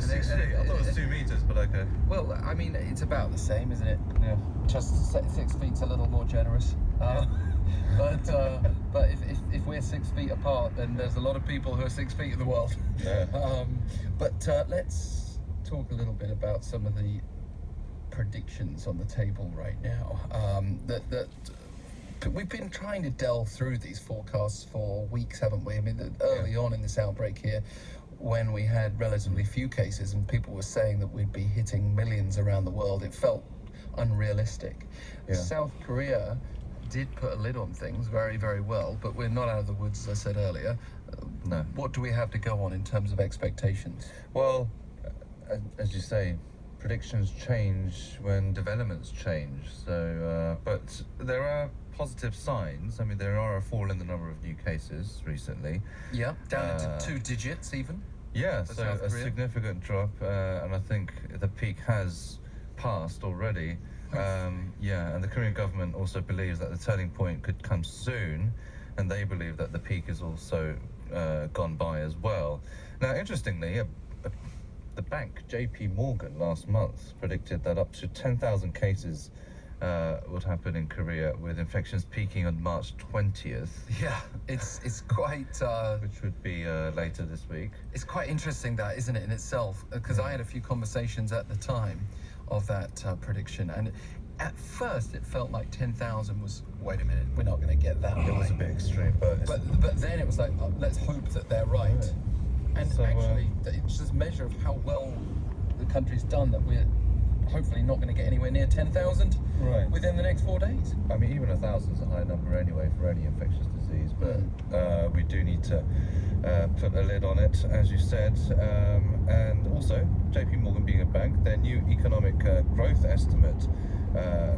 6 feet. I thought it was 2 meters, but okay. Well, I mean, it's about the same, isn't it? Yeah. Just 6 feet's a little more generous. But if we're 6 feet apart, then there's a lot of people who are 6 feet in the world. Yeah. But let's talk a little bit about some of the predictions on the table right now. That we've been trying to delve through these forecasts for weeks, haven't we? I mean, early on in this outbreak here, when we had relatively few cases and people were saying that we'd be hitting millions around the world, it felt unrealistic. Yeah. South Korea did put a lid on things very, very well, but we're not out of the woods, as I said earlier. No. What do we have to go on in terms of expectations? Well, as you say, predictions change when developments change. So, but there are positive signs. I mean, there are a fall in the number of new cases recently. Yeah, down into 2 digits even. Yeah, for so South a Korea. significant drop, and I think the peak has passed already. Yeah, and the Korean government also believes that the turning point could come soon, and they believe that the peak is also gone by as well. Now, interestingly, the bank JP Morgan last month predicted that up to 10,000 cases would happen in Korea, with infections peaking on March 20th. Yeah, it's quite... which would be later this week. It's quite interesting, that, isn't it, in itself? Because I had a few conversations at the time of that prediction, and at first it felt like 10,000 was, wait a minute, we're not going to get that high. It was a bit extreme, but then it was like, let's hope that they're right. Yeah. And So, actually, it's just a measure of how well the country's done that we're hopefully not going to get anywhere near 10,000 Right. within the next 4 days. I mean, even 1,000 is a high number anyway for any infectious disease, but we do need to put a lid on it, as you said. And also, JP Morgan being a bank, their new economic growth estimate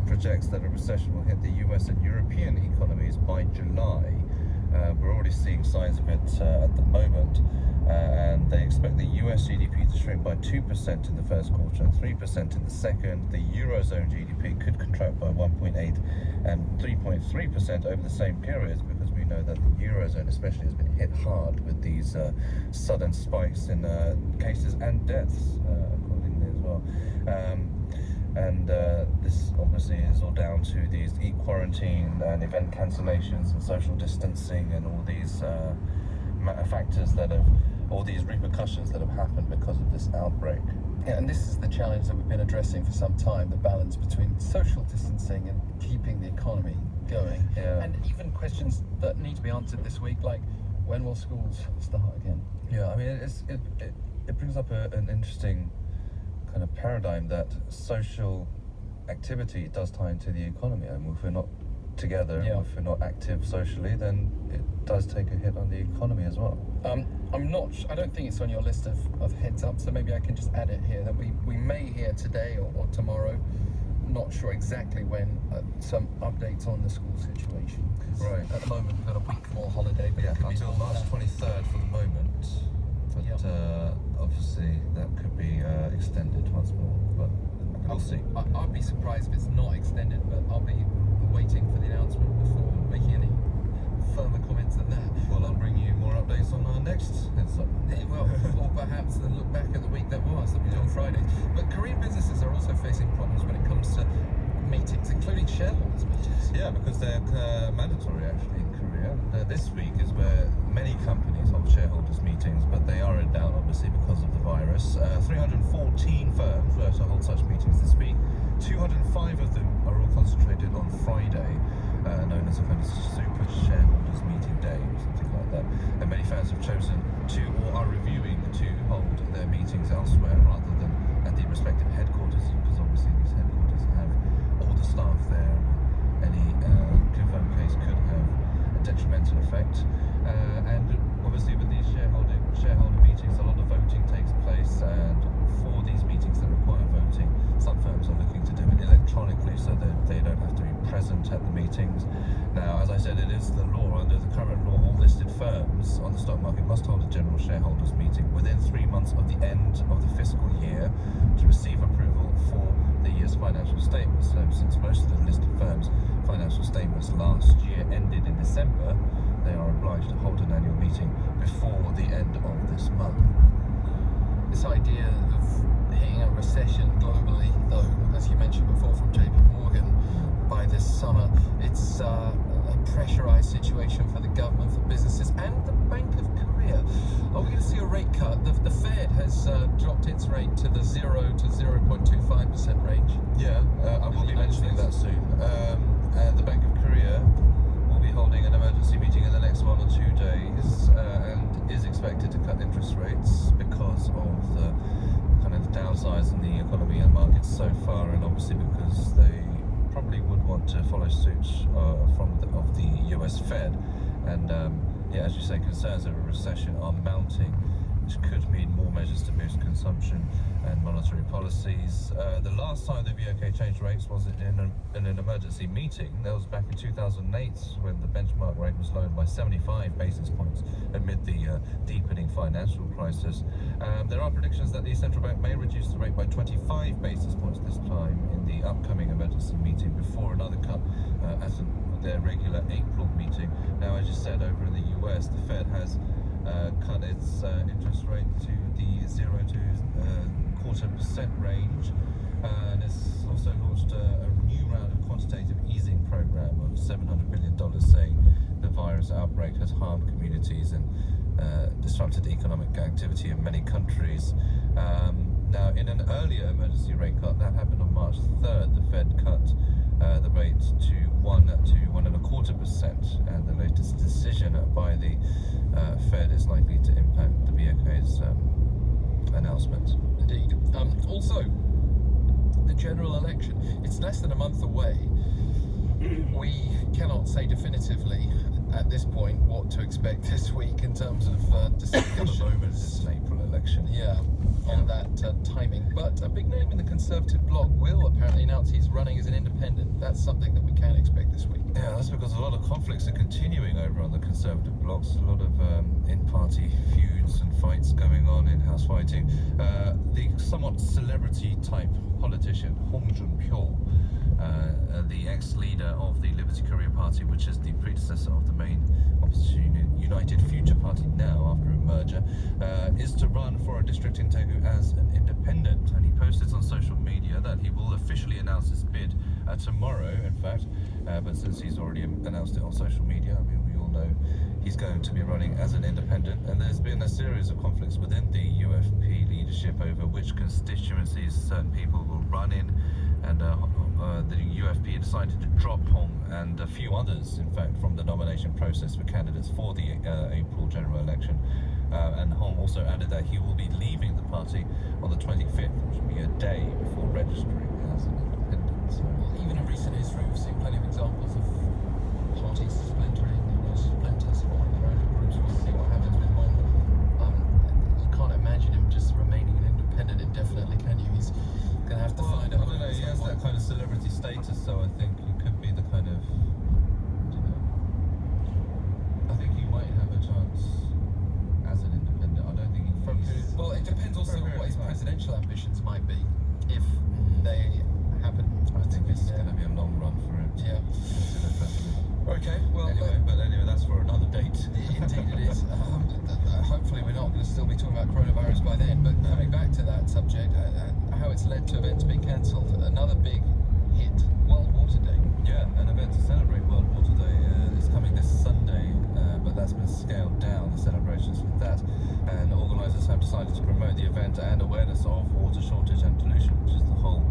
projects that a recession will hit the US and European economies by July. We're already seeing signs of it at the moment, and they expect the US GDP to shrink by 2% in the first quarter and 3% in the second. The Eurozone GDP could contract by 1.8 and 3.3% over the same periods, because we know that the Eurozone especially has been hit hard with these sudden spikes in cases and deaths, accordingly as well. And this obviously is all down to these e-quarantine and event cancellations and social distancing and all these factors that have, all these repercussions that have happened because of this outbreak. Yeah, and this is the challenge that we've been addressing for some time, the balance between social distancing and keeping the economy going. Yeah. And even questions that need to be answered this week, like when will schools start again? Yeah, I mean, it brings up an interesting kind of paradigm that social activity does tie into the economy. I mean, if we're not together, if we're not active socially, then it does take a hit on the economy as well. I don't think it's on your list of heads up, so maybe I can just add it here that we may hear today or tomorrow, not sure exactly when, some updates on the school situation. Right. At the moment we've got a week more holiday, but Yeah, it could be until more March than that. 23rd for the moment. But obviously that could be extended once more, but we'll see. I'd be surprised if it's not extended, but I'll be waiting for the announcement before making any firmer comments than that. Well, I'll bring you more updates on our next heads up. Well, or perhaps then look back at the week that was, that we did on Friday. But Korean businesses are also facing problems when it comes to meetings, including shareholders meetings. Yeah, because they're mandatory actually in Korea. This week is where many companies hold shareholders meetings, but they are in doubt obviously because of the virus. 314 firms were to hold such meetings this week. 205 of them are all concentrated on Friday, known as a kind of super shareholders meeting day or something like that. And many firms have chosen to, or are reviewing to hold their meetings elsewhere rather than at the respective headquarters, because obviously these headquarters have all the staff there. Any confirmed case could have a detrimental effect. And obviously with these shareholder meetings, a lot of voting takes place, and for these meetings that require voting, some firms are looking to do it electronically so that they don't have to be present at the meetings. Now, as I said, it is the law. Under the current law, all listed firms on the stock market must hold a general shareholders meeting within 3 months of the end of the fiscal year to receive approval for the year's financial statements. So since most of the listed firms' financial statements last year ended in December, they are obliged to hold an annual meeting before the end of this month. this idea of hitting a recession globally, though, as you mentioned before from JP Morgan, by this summer, it's a pressurized situation for the government, for businesses, and the Bank of Korea. Are we going to see a rate cut? The Fed has dropped its rate to the 0 to 0.25% range. Yeah, I will be mentioning that soon. The Bank of Korea will be holding an emergency meeting in the next 1 or 2 days and is expected to cut interest rates because of the kind of downsides in the economy and markets so far, and obviously because they probably would want to follow suit of the US Fed. And yeah, as you say, concerns of a recession are mounting, which could mean more measures to boost consumption and monetary policies. The last time the BOK changed rates was in an emergency meeting. That was back in 2008 when the benchmark rate was lowered by 75 basis points amid the deepening financial crisis. There are predictions that the central bank may reduce the rate by 25 basis points this time in the upcoming emergency meeting before another cut at their regular April meeting. Now, as you said, over in the US, the Fed has cut its interest rate to the 0 to 0.25% range, and it's also launched a new round of quantitative easing program of $700 billion, saying the virus outbreak has harmed communities and disrupted economic activity in many countries. Now, in an earlier emergency rate cut that happened on March 3rd, the Fed cut the rate to 1 to 1.25%, and the latest decision by the Fed is likely to impact the BOK's announcement. Indeed. Also, the general election. It's less than a month away. We cannot say definitively at this point what to expect this week in terms of discussion. At the moment, it's an April election. Yeah, on that timing. But a big name in the Conservative bloc will apparently announce he's running as an independent. That's something that we can expect this week. Yeah, that's because a lot of conflicts are continuing over on the Conservative blocs. A lot of in-party feuds and fights going on, in-house fighting. The somewhat celebrity-type politician, Hong Jun-pyo, the ex-leader of the Liberty Korea Party, which is the predecessor of the main opposition United Future Party now after a merger, is to run for a district in Daegu as an independent. And he posted on social media that he will officially announce his bid tomorrow, in fact. But since he's already announced it on social media, I mean, we all know he's going to be running as an independent. And there's been a series of conflicts within the UFP leadership over which constituencies certain people will run in. And the UFP decided to drop Hong and a few others, in fact, from the nomination process for candidates for the April general election. And Hong also added that he will be leaving the party on the 25th, which will be a day before registering as an independent. So, even in recent history, we've seen plenty of examples of parties splintering, splinters forming their own groups. We'll see what happens with Hong. You can't imagine him just remaining an independent indefinitely, can you? He's going to have to find out. I don't know, he has that kind of celebrity status, so I think he could be the kind of, I think he might have a chance as an independent. I don't think he's... Well, it depends also on what his presidential ambitions might be, if they happen. I think it's going to be a long run for him. Yeah. Okay, well... Anyway, that's for another date. Indeed it is. Hopefully we're not going to still be talking about coronavirus by then, but coming back to that subject, how it's led to events being cancelled. Another big hit, World Water Day. Yeah, an event to celebrate World Water Day is coming this Sunday, but that's been scaled down, the celebrations with that. And organisers have decided to promote the event and awareness of water shortage and pollution, which is the whole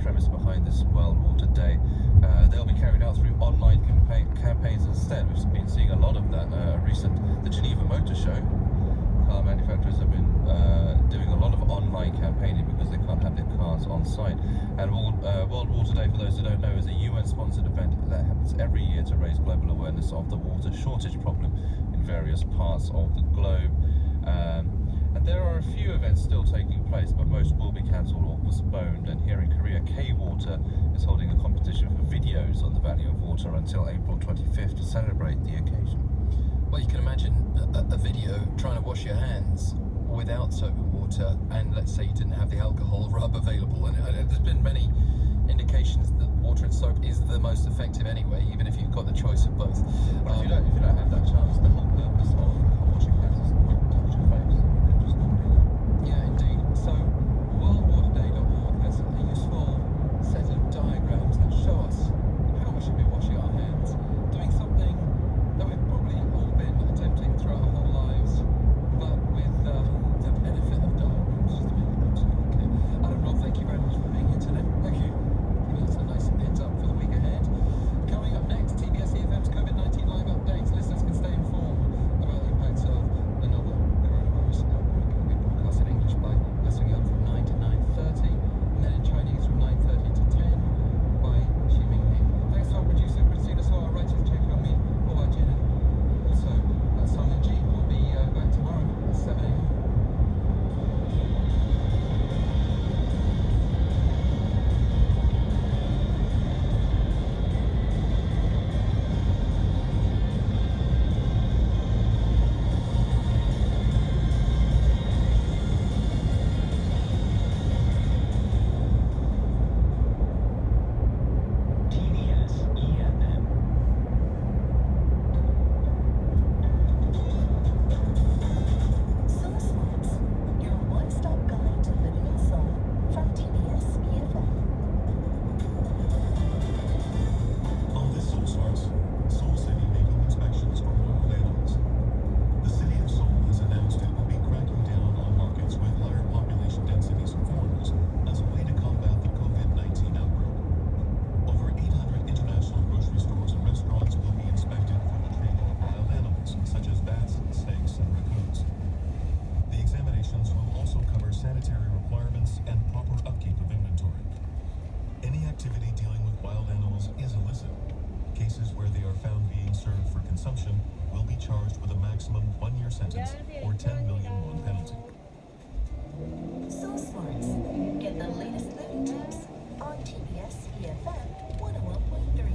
premise behind this World Water Day. They'll be carried out through online campaigns instead. We've been seeing a lot of that the Geneva Motor Show. Car manufacturers have been doing a lot of online campaigning because they can't have their cars on site. And World Water Day, for those who don't know, is a UN-sponsored event that happens every year to raise global awareness of the water shortage problem in various parts of the globe. And there are a few events still taking place, but most will be cancelled or postponed. And here in Korea, K-Water is holding a competition for videos on the value of water until April 25th to celebrate the occasion. Well, you can imagine a video trying to wash your hands without soap and water, and let's say you didn't have the alcohol rub available. And there's been many indications that water and soap is the most effective anyway, even if you've got the choice of both. But if you don't have that chance, the whole purpose of washing hands is not to touch your face. You can just not do that. Yeah, indeed. activity dealing with wild animals is illicit. Cases where they are found being served for consumption will be charged with a maximum 1-year sentence or 10 million won penalty. So Smarts. Get the latest living tips on TBS EFM 101.3.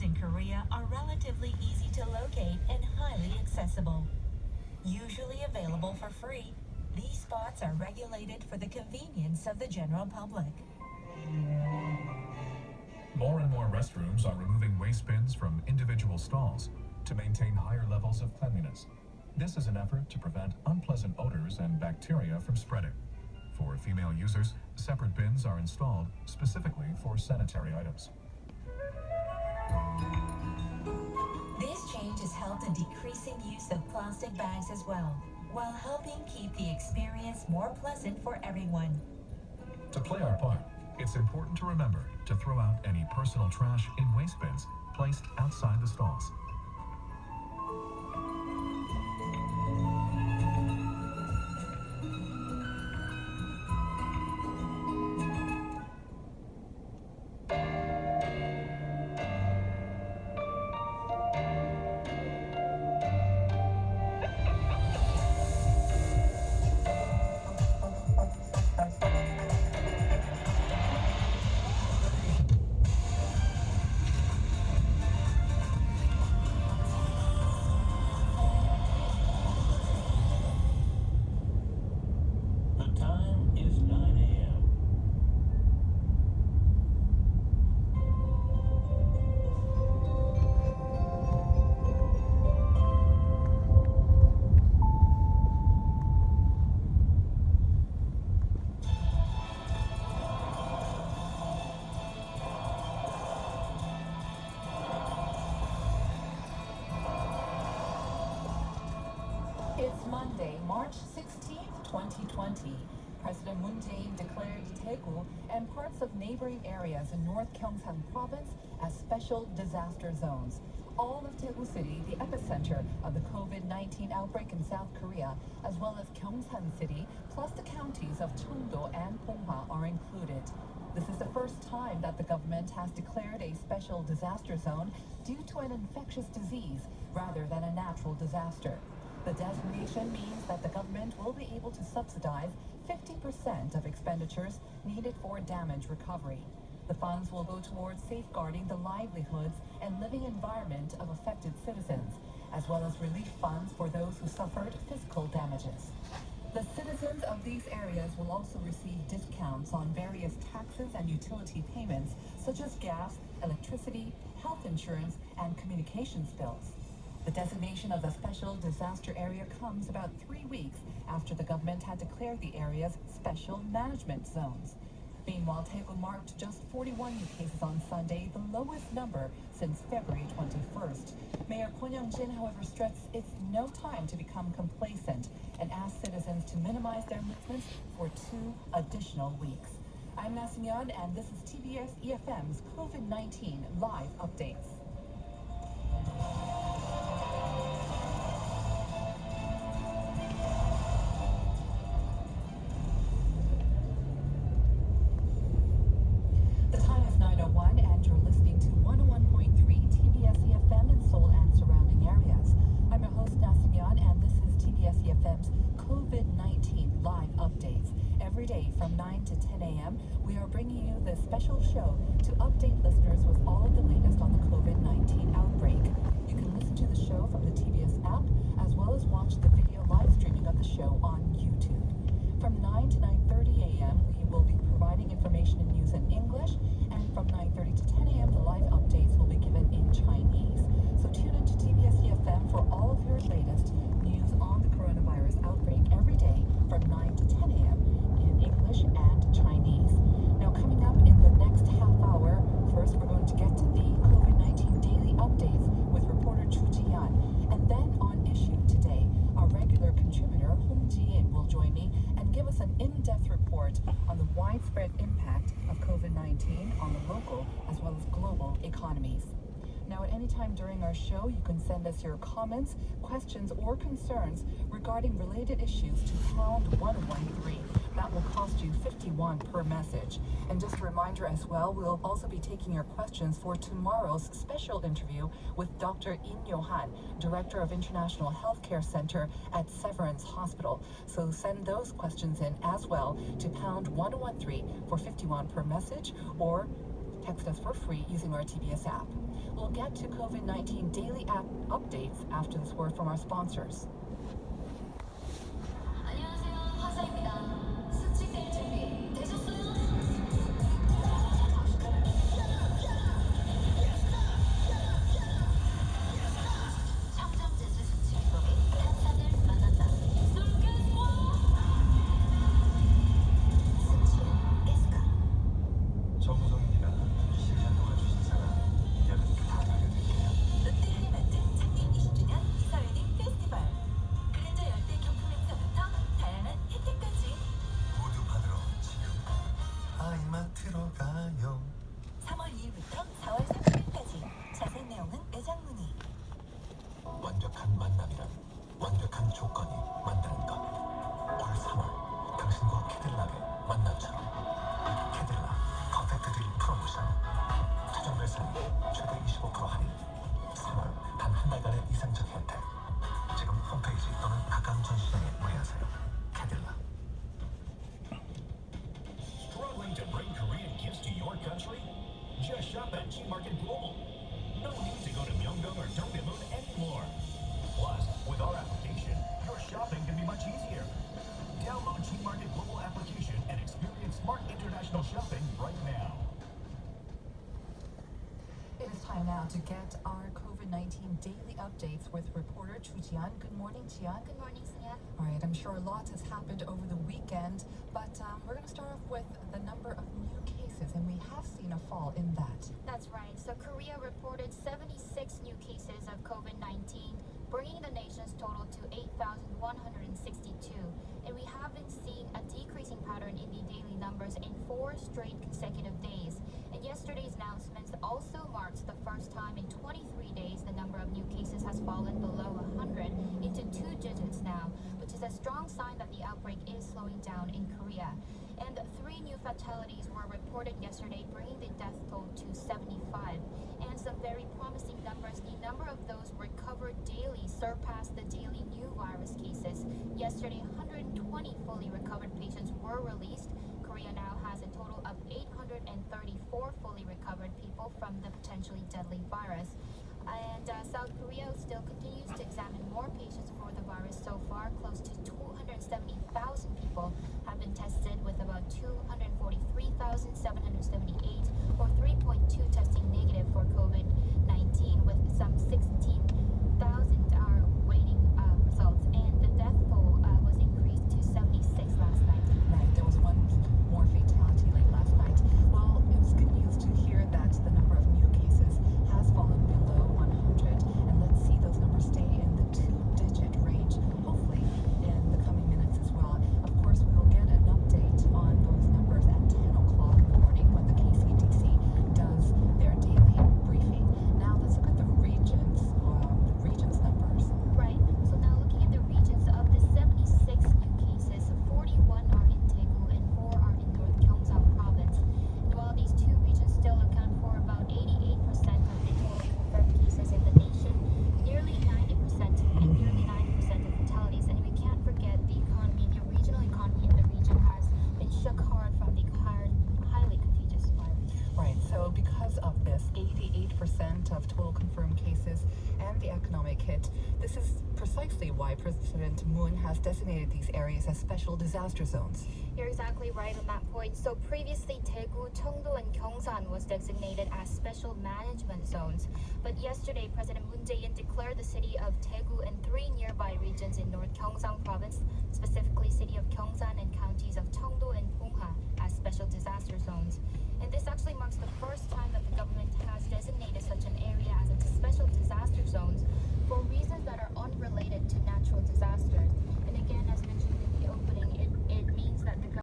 In Korea are relatively easy to locate and highly accessible. Usually available for free, these spots are regulated for the convenience of the general public. More and more restrooms are removing waste bins from individual stalls to maintain higher levels of cleanliness. This is an effort to prevent unpleasant odors and bacteria from spreading. For female users, separate bins are installed specifically for sanitary items. This change has helped in decreasing use of plastic bags as well, while helping keep the experience more pleasant for everyone. To play our part, it's important to remember to throw out any personal trash in waste bins placed outside the stalls. It's Monday, March 16th, 2020. President Moon Jae-in declared Daegu and parts of neighboring areas in North Gyeongsang province as special disaster zones. All of Daegu City, the epicenter of the COVID-19 outbreak in South Korea, as well as Gyeongsang City, plus the counties of Cheongdo and Ponghwa are included. This is the first time that the government has declared a special disaster zone due to an infectious disease rather than a natural disaster. The designation means that the government will be able to subsidize 50% of expenditures needed for damage recovery. The funds will go towards safeguarding the livelihoods and living environment of affected citizens, as well as relief funds for those who suffered physical damages. The citizens of these areas will also receive discounts on various taxes and utility payments, such as gas, electricity, health insurance, and communications bills. The designation of the special disaster area comes about 3 weeks after the government had declared the areas special management zones. Meanwhile, Daegu marked just 41 new cases on Sunday, the lowest number since February 21st. Mayor Kwon Young-jin, however, stressed it's no time to become complacent and asked citizens to minimize their movements for 2 additional weeks. I'm Na Seung-yeon, and this is TBS EFM's COVID-19 live updates. The time is 9:01 and you're listening to 101.3 TBS EFM in Seoul and surrounding areas. I'm your host Na Seung-yeon, and this is TBS EFM's COVID-19 live updates. Every day from 9 to 10 a.m., we are bringing you this special show to update listeners with all of the latest on the COVID-19 outbreak. You can listen to the show from the TBS app, as well as watch the video live streaming of the show on YouTube. From 9 to 9:30 a.m., we will be providing information and news in English, and from 9:30 to 10 a.m., the live updates will be given in Chinese. So tune into TBS EFM for all of your latest news on the coronavirus outbreak every day from 9 to 10 a.m. in English and Chinese. Now, coming up in the next half hour, first we're going to get to the COVID-19 daily updates with reporter Chu Ji-yeon, and then report on the widespread impact of COVID-19 on the local as well as global economies. Now, at any time during our show, you can send us your comments, questions, or concerns regarding related issues to pound 113. That will cost you 51 per message. And just a reminder as well, we'll also be taking your questions for tomorrow's special interview with Dr. In Yo-han, Director of International Healthcare Center at Severance Hospital. So send those questions in as well to pound 113 for 51 per message, or text us for free using our TBS app. We'll get to COVID-19 daily app updates after this word from our sponsors. 안녕하세요, 화사입니다. 수칙될 준비 되셨어요? 청정제수 수칙법의 탄산을 만난다. 수칙은 에스카. 정우성입니다. 7년 동안 주신 사랑 여러분 다 돌려드릴게요. 롯데하이마트 창립 20주년 이사회딩 페스티벌. 그랜저 열대 경품 행사부터 다양한 혜택까지. 모두 받으러 지금 하이마트로 가요. 3월 2일부터 4월 30일까지. 자세한 내용은 매장 문의. 완벽한 만남이란 완벽한 조건이 만드는 것. 올 3월 당신과 캐딜락의 만남처럼. 캐딜락 퍼펙트 딜 프로모션. 최종 별상이 최대 25% 할인. 3월 단 한 달간의 이상적 혜택. 지금 홈페이지 또는 가까운 전시장에 문의하세요. 캐딜락. Struggling to bring Korean gifts to your country? Just shop at G-Market Global. No need to go to Myeongdong or Dongdaemun anymore. Plus, with our application, your shopping can be much easier. Download G-Market Global application and experience smart international shopping right now. It is time now to get our COVID-19 daily updates with reporter Chu Jian. Good morning, Jian. Good morning, Sian. All right, I'm sure a lot has happened over the weekend, but we're going to start off with the number of new cases, and we have seen a fall in that. That's right. So Korea reported 76 new cases of COVID-19, bringing the nation's total to 8,162. And we have been seeing a decreasing pattern in the daily numbers in 4 straight consecutive days. And yesterday's announcements also marks the first time in 23 days the number of new cases has fallen below 100 into 2 digits now, which is a strong sign that the outbreak is slowing down in Korea. And 3 new fatalities were reported yesterday, bringing the death toll to 75. And some very promising numbers. The number of those recovered daily surpassed the daily new virus cases. Yesterday, 120 fully recovered patients were released. Korea now has a total of 834 fully recovered people from the potentially deadly virus. And South Korea still continues to examine more patients for the virus so far. Close to 270,000 people have been tested, with about 243,778 or 3.2 testing negative for COVID-19, with some 16,000 are waiting results. And the death toll was increased to 76 last night. Right, there was one more fatality late last night. Well, it's good news to hear that the number of new cases has fallen below 100, and let's see those numbers stay in the 2-digit range, hopefully in the coming minutes as well. Of course, we will get an update on those numbers at 10 o'clock in the morning when the KCDC does their daily briefing. Now let's look at the regions numbers. Right. So now looking at the regions, of the 76 new cases, 41 are in Daegu and 4 are in North Gyeongsang province. And while these 2 regions still account for about 88% of the total confirmed cases in the nation, nearly 90% and nearly 90% of fatalities. And we can't forget the economy, the regional economy in the region has been shook hard from the highly contagious virus. Right, so because of this, 88% of total confirmed cases and the economic hit, this is precisely why President Moon has designated these areas as special disaster zones. You're exactly right on that point. So previously, Daegu, Cheongdo, and Gyeongsang was designated as special management zones. But yesterday, President Moon Jae-in declared the city of Daegu and 3 nearby